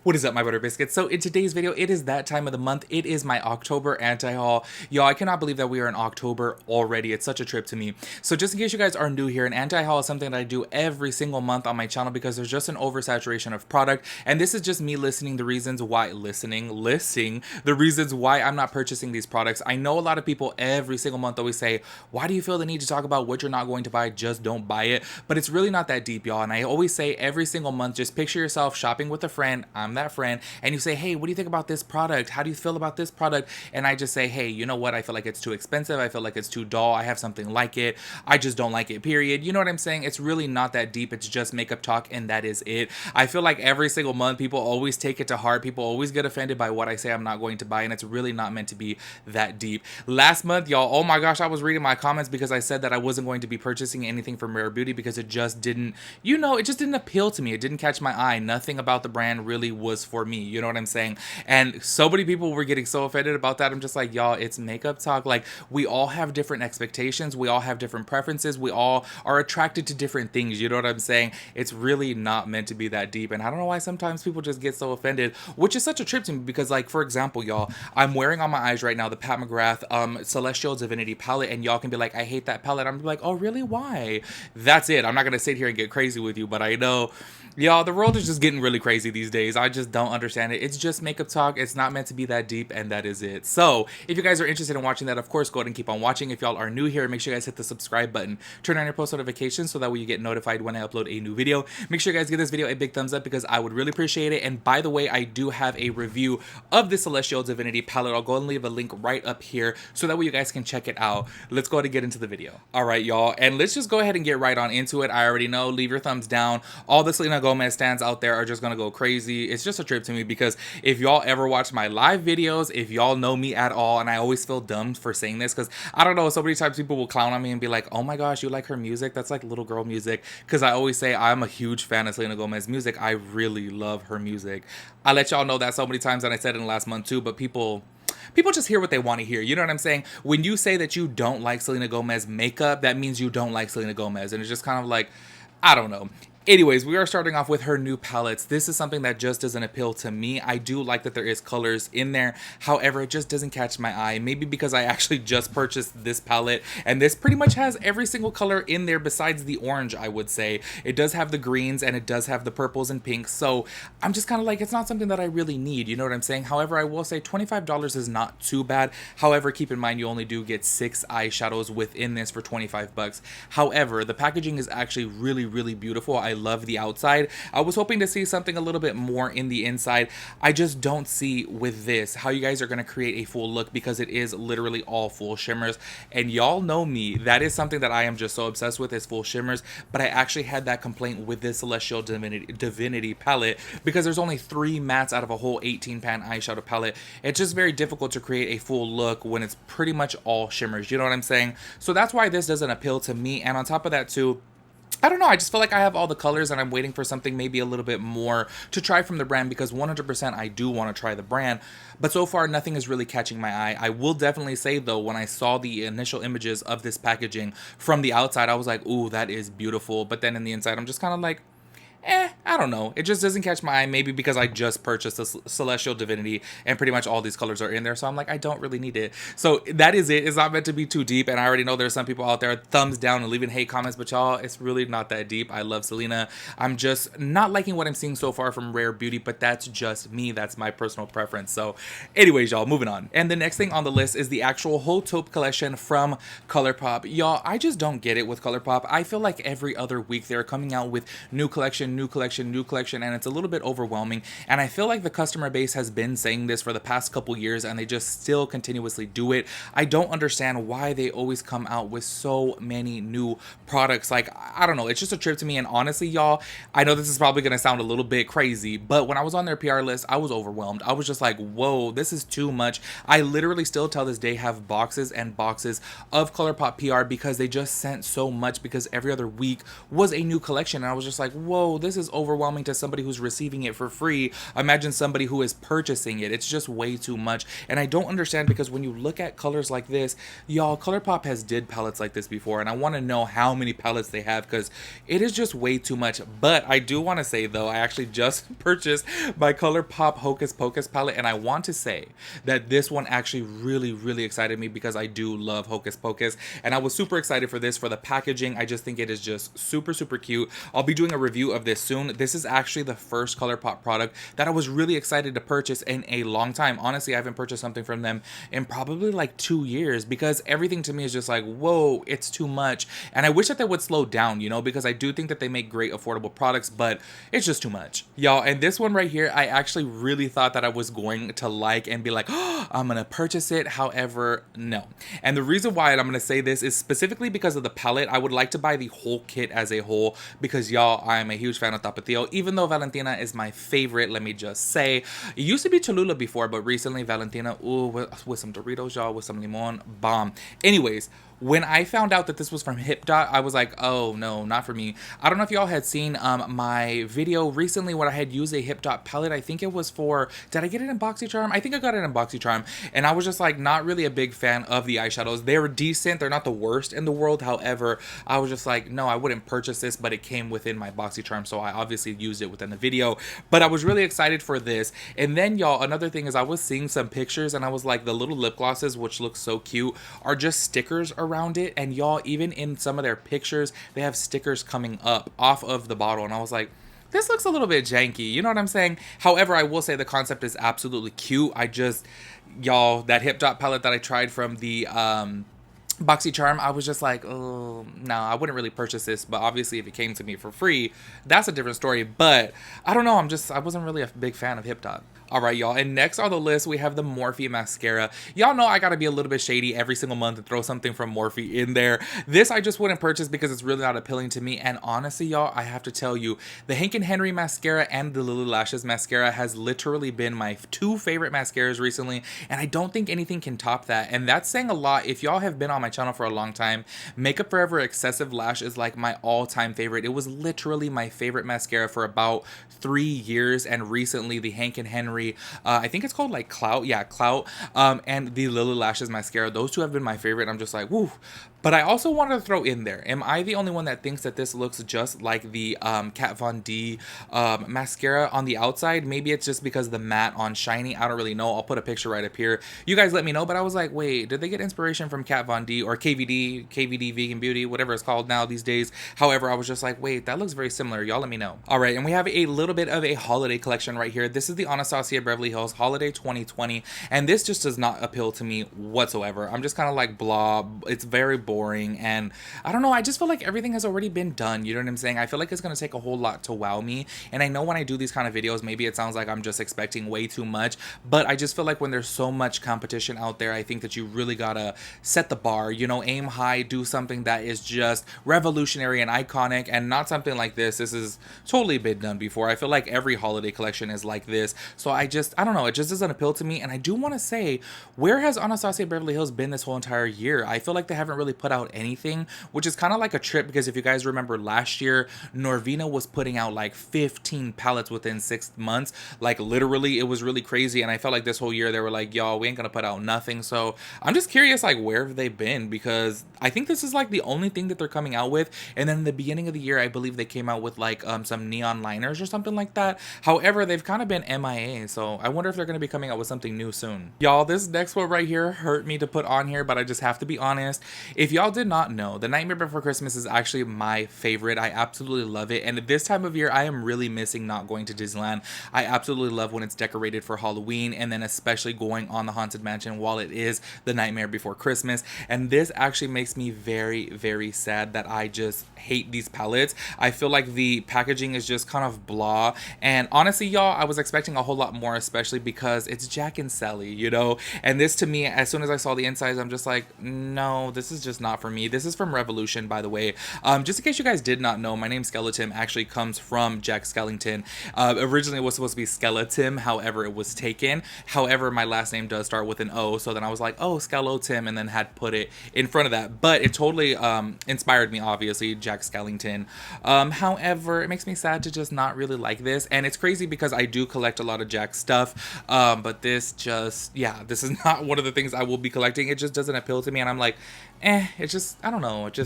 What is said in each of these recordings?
What is up, my butter biscuits? So in today's video, it is that time of the month. It is my October anti-haul. Y'all, I cannot believe that we are in October already. It's such a trip to me. So just in case you guys are new here, an anti-haul is something that I do every single month on my channel because there's just an oversaturation of product. And this is just me listing the reasons why, listing the reasons why I'm not purchasing these products. I know a lot of people every single month always say, why do you feel the need to talk about what you're not going to buy? Just don't buy it. But it's really not that deep, y'all. And I always say every single month, just picture yourself shopping with a friend. I'm that friend, and you say, hey, what do you think about this product? How do you feel about this product? And I just say, hey, you know what? I feel like it's too expensive. I feel like it's too dull. I have something like it. I just don't like it, period. You know what I'm saying? It's really not that deep. It's just makeup talk, and that is it. I feel like every single month, people always take it to heart. People always get offended by what I say I'm not going to buy, and it's really not meant to be that deep. Last month, y'all, oh my gosh, I was reading my comments because I said that I wasn't going to be purchasing anything from Rare Beauty because it just didn't, it just didn't appeal to me. It didn't catch my eye. Nothing about the brand really was for me. You know what I'm saying? And so many people were getting so offended about that. I'm just like, y'all, it's makeup talk. Like, we all have different expectations. We all have different preferences. We all are attracted to different things. You know what I'm saying? It's really not meant to be that deep. And I don't know why sometimes people just get so offended, which is such a trip to me because, like, for example, y'all, I'm wearing on my eyes right now the Pat McGrath Celestial Divinity palette, and y'all can be like, I hate that palette. I'm like, oh, really? Why? That's it. I'm not going to sit here and get crazy with you, but I know, y'all, the world is just getting really crazy these days. I just don't understand it. It's just makeup talk. It's not meant to be that deep, and that is it. So if you guys are interested in watching that, of course, go ahead and keep on watching. If y'all are new here, make sure you guys hit the subscribe button. Turn on your post notifications so that way you get notified when I upload a new video. Make sure you guys give this video a big thumbs up because I would really appreciate it. And by the way, I do have a review of the Celestial Divinity palette. I'll go and leave a link right up here so that way you guys can check it out. Let's go ahead and get into the video. All right, y'all, and let's just go ahead and get right on into it. I already know, leave your thumbs down. All the Selena Gomez stands out there are just gonna go crazy. It's just a trip to me because if y'all ever watch my live videos, if y'all know me at all, and I always feel dumb for saying this because I don't know, so many times people will clown on me and be like, oh my gosh, you like her music? That's like little girl music. Because I always say I'm a huge fan of Selena Gomez music. I really love her music. I let y'all know that so many times, and I said it in last month too, but people just hear what they want to hear. You know what I'm saying? When you say that you don't like Selena Gomez makeup, that means you don't like Selena Gomez, and it's just kind of like, I don't know. Anyways, we are starting off with her new palettes. This is something that just doesn't appeal to me. I do like that there is colors in there. However, it just doesn't catch my eye. Maybe because I actually just purchased this palette, and this pretty much has every single color in there besides the orange, I would say. It does have the greens, and it does have the purples and pinks. So I'm just kind of like, it's not something that I really need. You know what I'm saying? However, I will say $25 is not too bad. However, keep in mind, you only do get 6 eyeshadows within this for 25 bucks. However, the packaging is actually really, really beautiful. I love the outside. I was hoping to see something a little bit more in the inside. I just don't see with this how you guys are going to create a full look because it is literally all full shimmers. And y'all know me, that is something that I am just so obsessed with, is full shimmers. But I actually had that complaint with this Celestial Divinity palette because there's only 3 mattes out of a whole 18 pan eyeshadow palette. It's just very difficult to create a full look when it's pretty much all shimmers. You know what I'm saying? So that's why this doesn't appeal to me. And on top of that too, I don't know, I just feel like I have all the colors and I'm waiting for something maybe a little bit more to try from the brand because 100% I do want to try the brand, but so far nothing is really catching my eye. I will definitely say though, when I saw the initial images of this packaging from the outside, I was like, ooh, that is beautiful, but then in the inside I'm just kind of like, I don't know. It just doesn't catch my eye. Maybe because I just purchased the Celestial Divinity and pretty much all these colors are in there. So I'm like, I don't really need it. So that is it. It's not meant to be too deep. And I already know there's some people out there thumbs down and leaving hate comments. But y'all, it's really not that deep. I love Selena. I'm just not liking what I'm seeing so far from Rare Beauty. But that's just me. That's my personal preference. So anyways, y'all, moving on. And the next thing on the list is the actual whole taupe collection from ColourPop. Y'all, I just don't get it with ColourPop. I feel like every other week they're coming out with new collection, and it's a little bit overwhelming. And I feel like the customer base has been saying this for the past couple years and they just still continuously do it. I don't understand why they always come out with so many new products. Like, I don't know, it's just a trip to me. And honestly, y'all, I know this is probably gonna sound a little bit crazy, but when I was on their PR list, I was overwhelmed. I was just like, whoa, this is too much. I literally still till this day have boxes and boxes of ColourPop PR because they just sent so much, because every other week was a new collection. And I was just like, whoa, this is overwhelming to somebody who's receiving it for free. Imagine somebody who is purchasing it. It's just way too much. And I don't understand, because when you look at colors like this, y'all, ColourPop has did palettes like this before, and I want to know how many palettes they have, because it is just way too much. But I do want to say, though, I actually just purchased my ColourPop Hocus Pocus palette, and I want to say that this one actually really excited me, because I do love Hocus Pocus, and I was super excited for this, for the packaging. I just think it is just super cute. I'll be doing a review of this soon. This is actually the first ColourPop product that I was really excited to purchase in a long time. Honestly, I haven't purchased something from them in probably like 2 years, because everything to me is just like, whoa, it's too much. And I wish that they would slow down, you know, because I do think that they make great affordable products, but it's just too much, y'all. And this one right here, I actually really thought that I was going to like and be like, oh, I'm gonna purchase it. However, no. And the reason why I'm gonna say this is specifically because of the palette. I would like to buy the whole kit as a whole, because y'all, I'm a huge fan of Tapatio. Even though Valentina is my favorite, let me just say, it used to be Cholula before, but recently Valentina, ooh, with some Doritos, y'all, with some limon, bomb. Anyways, when I found out that this was from HipDot, I was like, oh no, not for me. I don't know if y'all had seen my video recently where I had used a HipDot palette. I think it was for, did I get it in BoxyCharm? I think I got it in BoxyCharm. And I was just like, not really a big fan of the eyeshadows. They were decent. They're not the worst in the world. However, I was just like, no, I wouldn't purchase this, but it came within my BoxyCharm, so I obviously used it within the video. But I was really excited for this. And then, y'all, another thing is I was seeing some pictures, and I was like, the little lip glosses, which look so cute, are just stickers around it. And y'all, even in some of their pictures, they have stickers coming up off of the bottle, and I was like, this looks a little bit janky, you know what I'm saying? However, I will say the concept is absolutely cute. I just, y'all, that HipDot palette that I tried from the BoxyCharm, I was just like, oh, no, I wouldn't really purchase this. But obviously, if it came to me for free, that's a different story. But I don't know, I wasn't really a big fan of HipDot. All right, y'all, and next on the list, we have the Morphe mascara. Y'all know I gotta be a little bit shady every single month and throw something from Morphe in there. This I just wouldn't purchase because it's really not appealing to me. And honestly, y'all, I have to tell you, the Hank and Henry mascara and the Lily Lashes mascara has literally been my two favorite mascaras recently, and I don't think anything can top that. And that's saying a lot. If y'all have been on my channel for a long time, Makeup Forever Excessive Lash is like my all-time favorite. It was literally my favorite mascara for about 3 years, and recently the Hank and Henry, I think it's called like Clout, yeah, Clout, and the Lily Lashes mascara, those two have been my favorite. I'm just like, woo. But I also wanted to throw in there, am I the only one that thinks that this looks just like the Kat Von D mascara on the outside? Maybe it's just because the matte on shiny, I don't really know. I'll put a picture right up here, you guys let me know. But I was like, wait, did they get inspiration from Kat Von D or KVD Vegan Beauty, whatever it's called now these days? However, I was just like, wait, that looks very similar. Y'all let me know. All right, and we have a little bit of a holiday collection right here. This is the Anastasia Beverly Hills Holiday 2020, and this just does not appeal to me whatsoever. I'm just kind of like, blah, it's very boring, and I don't know, I just feel like everything has already been done, you know what I'm saying? I feel like it's gonna take a whole lot to wow me, and I know when I do these kind of videos, maybe it sounds like I'm just expecting way too much, but I just feel like when there's so much competition out there, I think that you really gotta set the bar, you know, aim high, do something that is just revolutionary and iconic, and not something like this. This has totally been done before. I feel like every holiday collection is like this, so I don't know, it just doesn't appeal to me. And I do want to say, where has Anastasia Beverly Hills been this whole entire year? I feel like they haven't really put out anything, which is kind of like a trip, because if you guys remember last year, Norvina was putting out like 15 palettes within 6 months. Like literally, it was really crazy. And I felt like this whole year they were like, y'all, we ain't gonna put out nothing. So I'm just curious, like, where have they been? Because I think this is like the only thing that they're coming out with. And then in the beginning of the year, I believe they came out with like some neon liners or something like that. However, they've kind of been MIA, so I wonder if they're going to be coming out with something new soon. Y'all, this next one right here hurt me to put on here, but I just have to be honest. If y'all did not know, The Nightmare Before Christmas is actually my favorite. I absolutely love it, and at this time of year, I am really missing not going to Disneyland. I absolutely love when it's decorated for Halloween, and then especially going on the Haunted Mansion while it is The Nightmare Before Christmas. And this actually makes me very sad that I just hate these palettes. I feel like the packaging is just kind of blah, and honestly, y'all, I was expecting a whole lot more, especially because it's Jack and Sally, you know? And this, to me, as soon as I saw the insides, I'm just like, no, this is just not for me. This is from Revolution, by the way. Just in case you guys did not know, my name Skelotim actually comes from Jack Skellington. Originally it was supposed to be Skelotim, however it was taken. However, my last name does start with an O, so then I was like, oh, Skelotim, and then had put it in front of that. But it totally inspired me, obviously, Jack Skellington. However, it makes me sad to just not really like this, and it's crazy because I do collect a lot of Jack stuff, but this just, yeah, this is not one of the things I will be collecting. It just doesn't appeal to me, and I'm like, it just, I don't know, it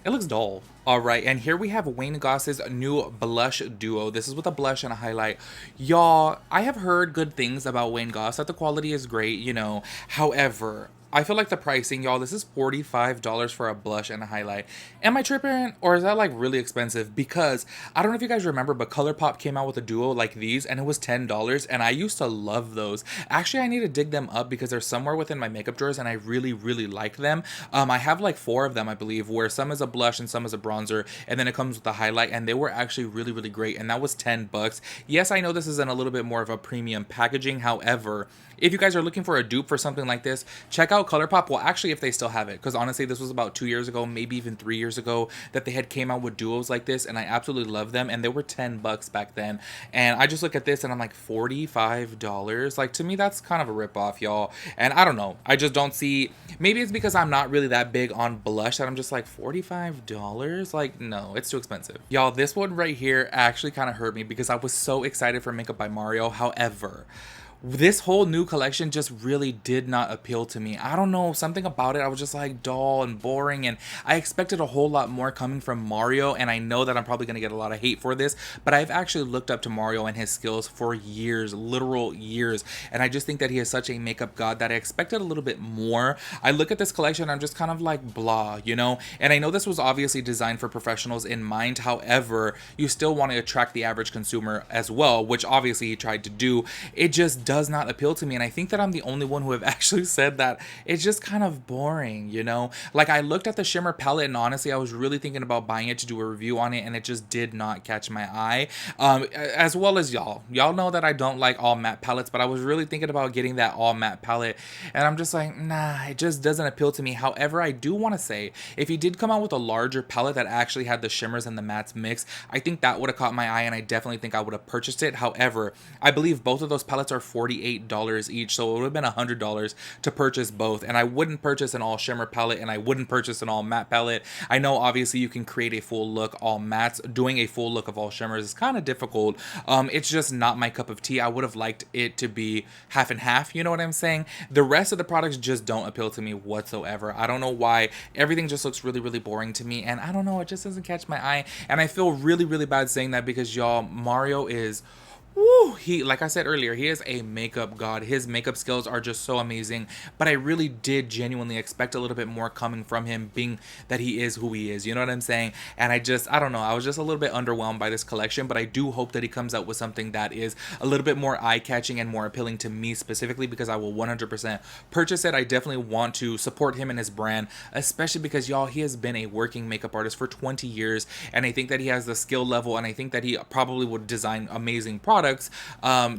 looks dull. All right, and here we have Wayne Goss's new blush duo. This is with a blush and a highlight. Y'all, I have heard good things about Wayne Goss, that the quality is great, you know. However, I feel like the pricing, y'all, this is $45 for a blush and a highlight. Am I tripping, or is that like really expensive? Because I don't know if you guys remember, but ColourPop came out with a duo like these, and it was $10, and I used to love those. Actually, I need to dig them up because they're somewhere within my makeup drawers, and I really, really like them. I have like 4 of them, I believe, where some is a blush and some is a bronzer, and then it comes with a highlight, and they were actually really, really great, and that was $10. Yes, I know this is in a little bit more of a premium packaging. However, if you guys are looking for a dupe for something like this, check out ColourPop. Well, actually, if they still have it, because honestly, this was about 2 years ago, maybe even 3 years ago, that they had came out with duos like this, and I absolutely love them, and they were $10 back then. And I just look at this, and I'm like, $45? Like, to me, that's kind of a ripoff, y'all. And I don't know. I just don't see. Maybe it's because I'm not really that big on blush that I'm just like, $45? Like, no, it's too expensive. Y'all, this one right here actually kind of hurt me because I was so excited for Makeup by Mario. However, this whole new collection just really did not appeal to me. I don't know, something about it, I was just like dull and boring, and I expected a whole lot more coming from Mario, and I know that I'm probably going to get a lot of hate for this, but I've actually looked up to Mario and his skills for years, literal years, and I just think that he is such a makeup god that I expected a little bit more. I look at this collection, I'm just kind of like blah, you know, and I know this was obviously designed for professionals in mind. However, you still want to attract the average consumer as well, which obviously he tried to do. It just does not appeal to me, and I think that I'm the only one who have actually said that it's just kind of boring, you know. Like, I looked at the shimmer palette, and honestly I was really thinking about buying it to do a review on it, and it just did not catch my eye. As well as y'all know that I don't like all matte palettes, but I was really thinking about getting that all matte palette, and I'm just like, nah, it just doesn't appeal to me. However, I do want to say, if he did come out with a larger palette that actually had the shimmers and the mattes mixed, I think that would have caught my eye, and I definitely think I would have purchased it. However, I believe both of those palettes are $48 each, so it would have been $100 to purchase both, and I wouldn't purchase an all shimmer palette, and I wouldn't purchase an all matte palette. I know obviously you can create a full look all mattes. Doing a full look of all shimmers is kind of difficult. It's just not my cup of tea. I would have liked it to be half and half, you know what I'm saying? The rest of the products just don't appeal to me whatsoever. I don't know why. Everything just looks really, really boring to me, and I don't know, it just doesn't catch my eye, and I feel really, really bad saying that because y'all, Mario is, woo, he, like I said earlier, he is a makeup god. His makeup skills are just so amazing, but I really did genuinely expect a little bit more coming from him, being that he is who he is, you know what I'm saying? And I don't know, I was just a little bit underwhelmed by this collection, but I do hope that he comes out with something that is a little bit more eye-catching and more appealing to me specifically, because I will 100% purchase it. I definitely want to support him and his brand, especially because, y'all, he has been a working makeup artist for 20 years, and I think that he has the skill level, and I think that he probably would design amazing products.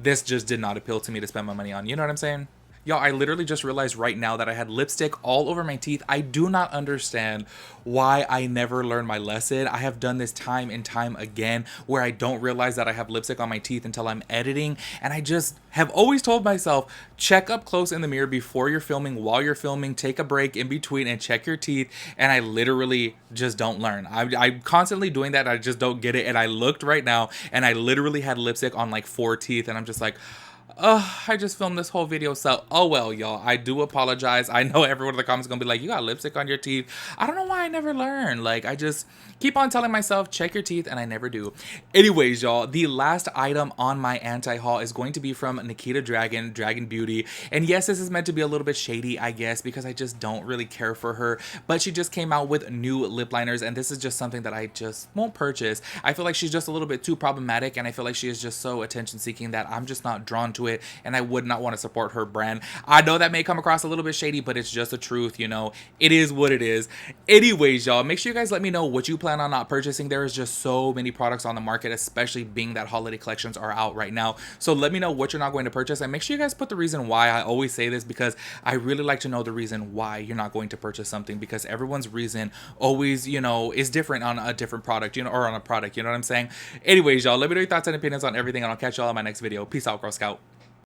This just did not appeal to me to spend my money on, you know what I'm saying? Y'all, I literally just realized right now that I had lipstick all over my teeth. I do not understand why I never learned my lesson. I have done this time and time again where I don't realize that I have lipstick on my teeth until I'm editing, and I just have always told myself, check up close in the mirror before you're filming, while you're filming, take a break in between and check your teeth, and I literally just don't learn. I'm constantly doing that, I just don't get it, and I looked right now, and I literally had lipstick on like 4 teeth, and I'm just like, I just filmed this whole video, so oh well, y'all. I do apologize. I know everyone in the comments is gonna be like, you got lipstick on your teeth. I don't know why I never learn. Like, I just keep on telling myself, check your teeth, and I never do. Anyways, y'all, the last item on my anti-haul is going to be from Nikita Dragun, Dragon Beauty. And yes, this is meant to be a little bit shady, I guess, because I just don't really care for her. But she just came out with new lip liners, and this is just something that I just won't purchase. I feel like she's just a little bit too problematic, and I feel like she is just so attention-seeking that I'm just not drawn onto it, and I would not want to support her brand. I know that may come across a little bit shady, but it's just the truth, you know. It is what it is. Anyways, y'all, make sure you guys let me know what you plan on not purchasing. There is just so many products on the market, especially being that holiday collections are out right now. So let me know what you're not going to purchase, and make sure you guys put the reason why. I always say this because I really like to know the reason why you're not going to purchase something, because everyone's reason always, you know, is different on a different product, you know, or on a product, you know what I'm saying? Anyways, y'all, let me know your thoughts and opinions on everything, and I'll catch y'all in my next video. Peace out, Girl Scout.